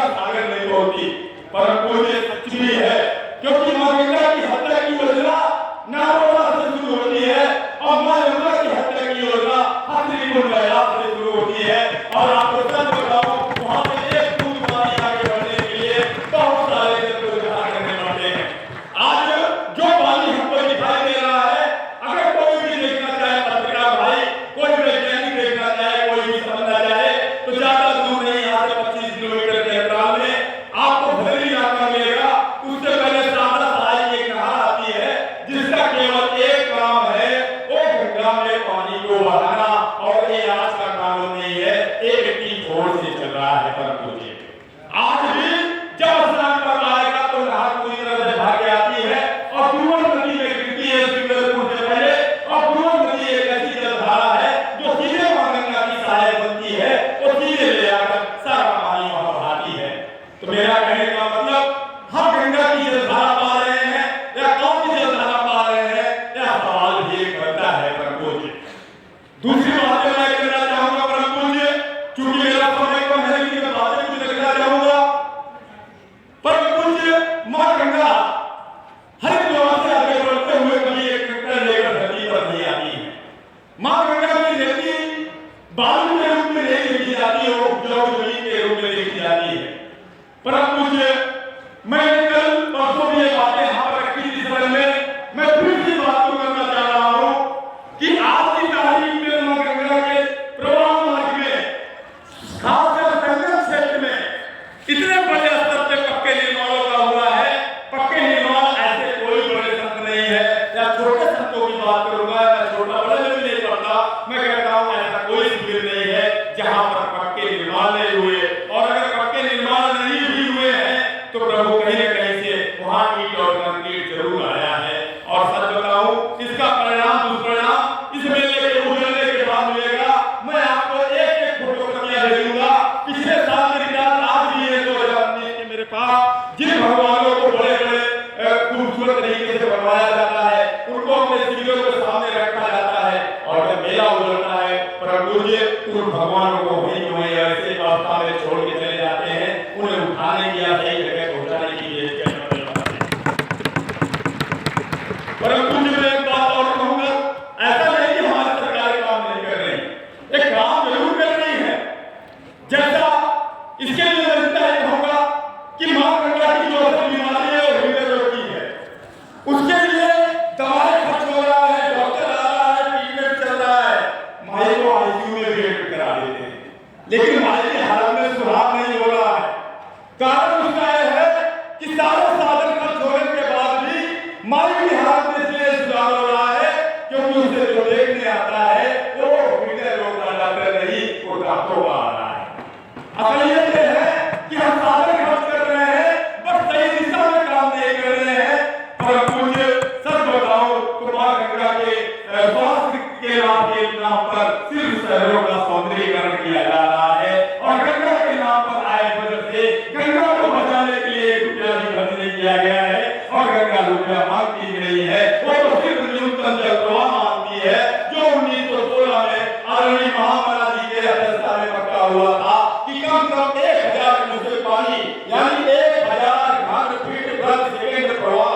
सागर नहीं होती। परंतु ये सच भी है, क्योंकि मां गंगा की हत्या की योजना नारोला से शुरू होती है और मां यमुना की हत्या की योजना हथनीकुंड बैराज से शुरू होती है। और आपको सच बताऊं, वहां से एक बूंद पानी आगे बढ़ने के लिए बहुत सारे जद्दोजहद करने पड़ते हैं। आज जो पानी हमको दिखाई दे रहा है, अगर कोई भी देखना चाहे, पत्रकार भाई, कोई वैज्ञानिक देखना चाहे, कोई भी समझना चाहे, तो ज्यादा दूर नहीं, यहाँ से 25 किलोमीटर के अंतराल में आपको भदरी इलाका मिलेगा। उससे पहले सामरा सहाय की एक नहर आती है, जिसका केवल एक काम है, वो गंगा में पानी को बहाना। और ये आज का कानून नहीं है, ये 84 से चल रहा है। परंतु आज भी जब स्नान पर आएगा तो नहर पूरी तरह से भाग के आती है और पूर्व नदी में गिरती है सिंगलपुर से पहले। और पूर्व नदी एक ऐसी जलधारा है जो सीधे मां गंगा की सहायक बनती है, वो सीधे ले आकर सारा पानी वहां बहाती है। तो मेरा कहने का मतलब, हम गंगा की जलधारा पा रहे हैं या कौन सी जलधारा पा रहे हैं, यह सवाल भी करता है। परंतु दूसरी बात मैं कहना चाहूंगा, परंतु चूंकि मेरा समय कम है, लेकिन मैं बातें कुछ लिखना चाहूंगा। परंतु मां गंगा हरिद्वार से आगे बढ़ते हुए कभी एक ट्रैक्टर लेकर धरती पर नहीं आती है। मां गंगा की रेती बालू के रूप में नहीं देखी जाती है, वो उपजाऊ जमीन के रूप में देखी जाती है। परंतु मैं कल परसों भी ये बातें यहाँ पर रखी थी सदन में, मैं फिर से बात को करना चाह रहा हूँ कि आज की तारीख में मां गंगा के प्रवाह मार्ग में, खासकर संगम क्षेत्र में, इतने बड़े स्तर पे पक्के निर्माणों का हुआ है। पक्के निर्माण ऐसे कोई बड़े संत नहीं है, या छोटे संतों की बात करूंगा, मैं छोटा बड़ा भी नहीं पढ़ता, मैं कहता हूं ऐसा कोई शिविर नहीं है जहां पर पक्के निर्माण नहीं हुए। और अगर पक्के निर्माण नहीं भी हुए हैं तो प्रभु कहीं न कहीं से वहां ईंट और कंक्रीट जरूर आया है। और सच बताऊं, इसका परिणाम दुष्परिणाम इस मेले के उजड़ने के बाद मिलेगा। मैं आपको एक एक फोटोकॉपियां दे दूंगा। पिछले साल के रिकॉर्ड आज भी है 2019 के मेरे पास, जिन भगवानों को बड़े बड़े खूबसूरत तरीके से बनवाया जाता है, उनको अपने शिविरों के सामने रखा जाता है। और जब मेला उजड़ता है, परंतु उन भगवानों को वहीं वहीं ऐसे अवस्था में छोड़ के चले जाते हैं। उन्हें उठाने की या सही जगह पहुंचाने की परंतु मैं एक बात और कहूंगा, ऐसा नहीं कि हमारी सरकार काम नहीं कर रही, एक काम जरूर कर रही है। जैसा इसके लिए मैं इतना ही कहूंगा कि मां गंगा की जो बीमारी है वो हृदय रोग की है, उसके लिए दवाई खर्च हो रहा है, डॉक्टर आ रहा है, ट्रीटमेंट चल रहा है, माई को आईसीयू में एडमिट करा देते हैं, लेकिन माई की हालत में सुधार नहीं हो रहा है। कारण उसका यह है कि सारे साधन खर्च होने के बाद भी माई की हालत में इसलिए सुधार हो रहा है क्योंकि उसे जो देखने आता है वो हृदय रोग का डॉक्टर नहीं, वो डॉक्टर आ रहा है। असलियत यह है कि हम साधन खर्च कर रहे हैं, बस सही दिशा में काम नहीं कर रहे हैं। परंतु मुझे सच बताऊं तो मां गंगा के स्वास्थ्य के नाम के नाम पर सिर्फ शहरों का सौंदर्यीकरण किया जा रहा है। और गंगा के नाम पर आए वजह से गंगा को बचाने के लिए 1 रुपया भी खर्च नहीं किया गया है। और गंगा रुपया मांगती नहीं है, वो तो सिर्फ न्यूनतम जल प्रवाह मांगती है, जो 1916 में आदरणीय महात्मा जी के अध्यक्षता में पक्का हुआ था कि कम से कम 1000 क्यूसेक पानी, यानी 1000 घन फीट प्रति सेकंड प्रवाह,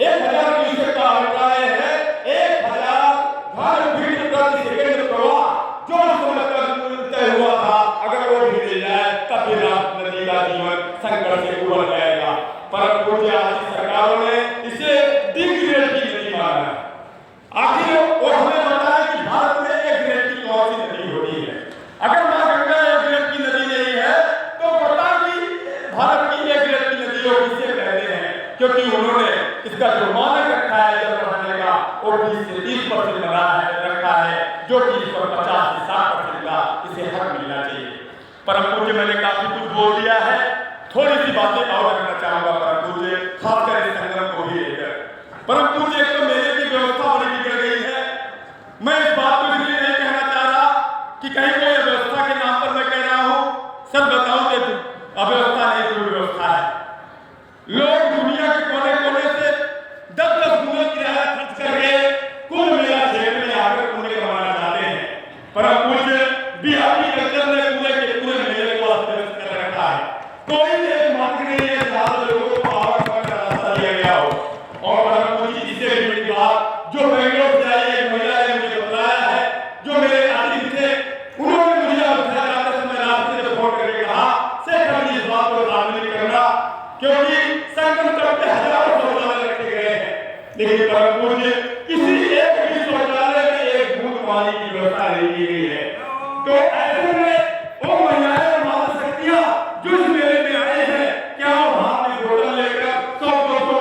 1000 क्यूसेक का अभिप्राय है 1000 घन फीट प्रति सेकंड प्रवाह, जो समय तक तय हुआ था, अगर वो भी मिल जाए तब भी नदी का जीवन संकट से उबर जाएगा। परंतु आज की सरकारों ने इसे डिग्रेड की नदी माना है। आखिर वो हमें बताया कि भारत में एक ग्रेड की कौन सी नदी होती है। अगर मां गंगा एक ग्रेड की नदी नहीं है तो पता कि भारत की एक ग्रेड की नदियों किसे कहते हैं, क्योंकि उन्होंने इसका जो मानक रखा है जल बढ़ाने का, वो 20 से 30% बना है रखा है, जो कि इस पर 50 से 60% का इसे हक मिलना चाहिए। परंतु मैंने काफी कुछ बोल दिया है, थोड़ी सी बातें और रखना चाहूंगा परंतु खासकर इस संगम को भी लेकर। परंतु एक तो मेले की व्यवस्था बड़ी बिगड़ गई है। मैं इस बात को इसलिए नहीं कहना चाह रहा कि कहीं कोई व्यवस्था के नाम पर मैं कह रहा हूं, सब बताऊं कि अव्यवस्था नहीं दुर्व्यवस्था है। लोग दुनिया के कोने कोने से 10-10 गुना किराया खर्च करके कुल मेला क्षेत्र में आकर पुण्य कमाना चाहते हैं। परंतु बिहारी कल्चर ने पूरे के पूरे मेले को अस्त व्यस्त कर रखा है। कोई लेकिन परम पूज्य किसी एक भी शौचालय में एक बूंद पानी की व्यवस्था नहीं की गई है। तो ऐसे में वो महिलाएं और माता शक्तियां जो इस मेले में आए हैं, क्या वो हाथ में बोतल लेकर 100-200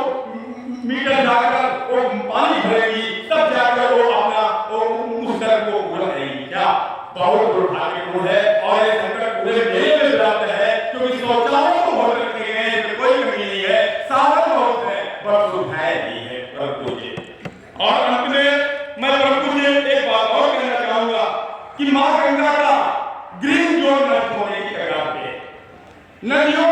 मीटर जाकर वो पानी भरेगी, तब जाकर वो अपना उस दर को पूरा करेगी? क्या बहुत दुर्भाग्यपूर्ण है। और ये संकट पूरे मेले में प्राप्त है, क्योंकि शौचालय को बहुत रखे गए हैं, कोई कमी नहीं है, साधन बहुत है, पर सुविधाएं नहीं है परम पूज्य। और अंत में मैं परम पूज्य एक बात और कहना चाहूंगा कि मां गंगा का ग्रीन जोन नष्ट होने की कगार पे, नदियों